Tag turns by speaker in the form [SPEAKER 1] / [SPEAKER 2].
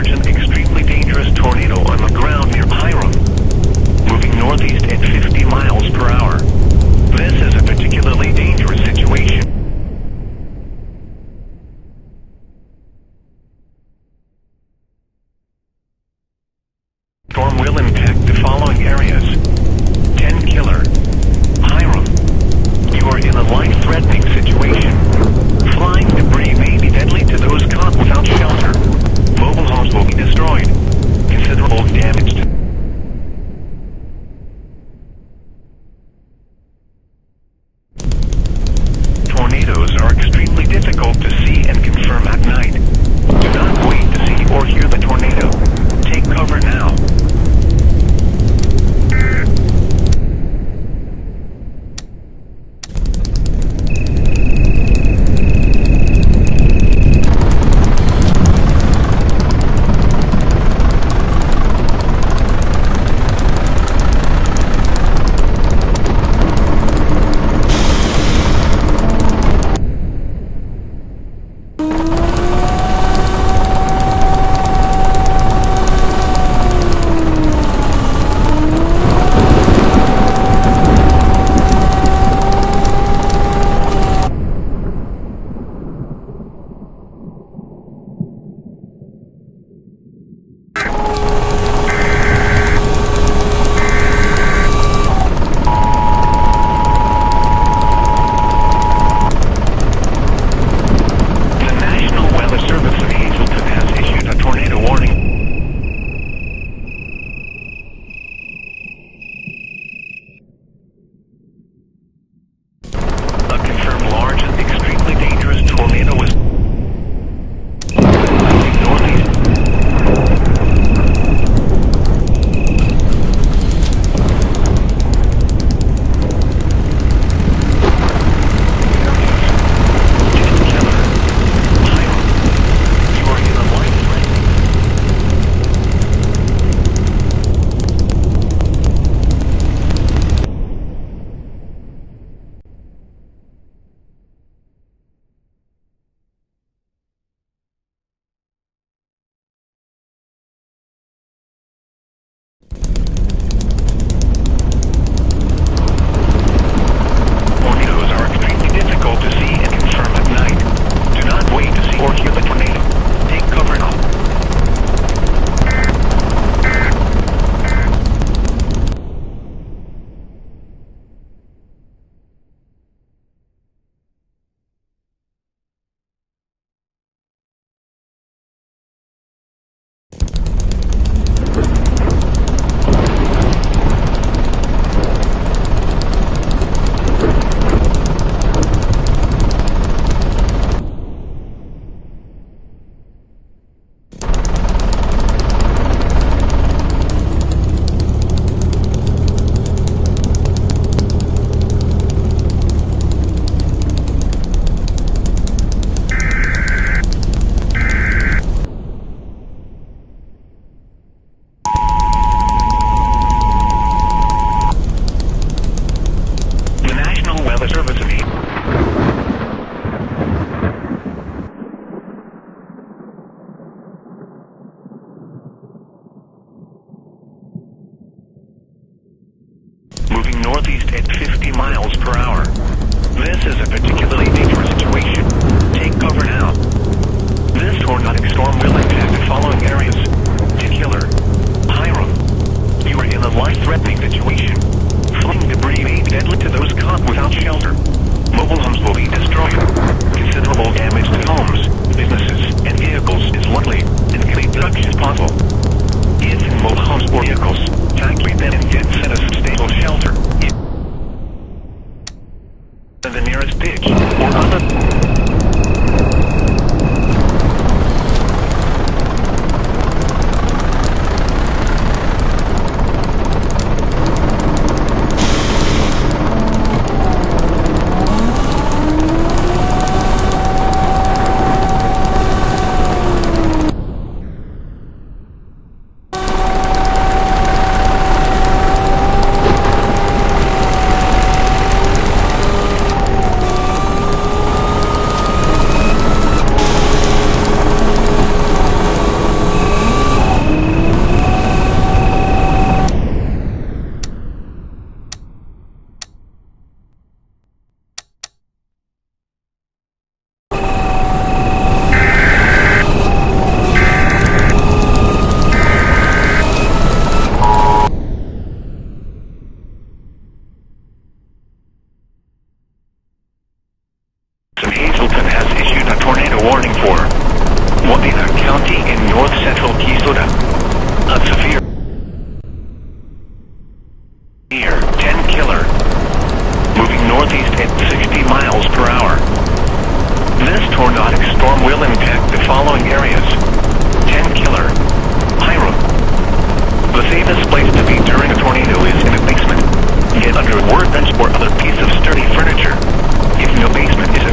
[SPEAKER 1] large and extremely dangerous tornado on the ground near Hiram, moving northeast at 50 miles per hour. This is a particularly dangerous situation. Storm will impact the following areas: Tenkiller, Hiram. You are in a life-threatening situation. Flying debris may be deadly to those caught without shelter. Mobile homes will be destroyed. Considerable damage to tornadoes are extremely difficult to see and confirm at night. Do not wait to see or hear the tornado. Take cover now. Moving northeast at 50 miles per hour. This is a particularly dangerous situation. Take cover now. This tornadic storm will impact the following areas: Tenkiller, Hiram. You are in a life-threatening situation. Flying debris may be deadly to those caught without shelter. Mobile homes will be destroyed. Considerable damage to homes, businesses, and vehicles is likely, and complete destruction is possible. If in mobile homes or vehicles, evacuate them and get set a stable shelter in the nearest ditch or other. northeast at 60 miles per hour. This tornadic storm will impact the following areas: Tenkiller, Hiram. The safest place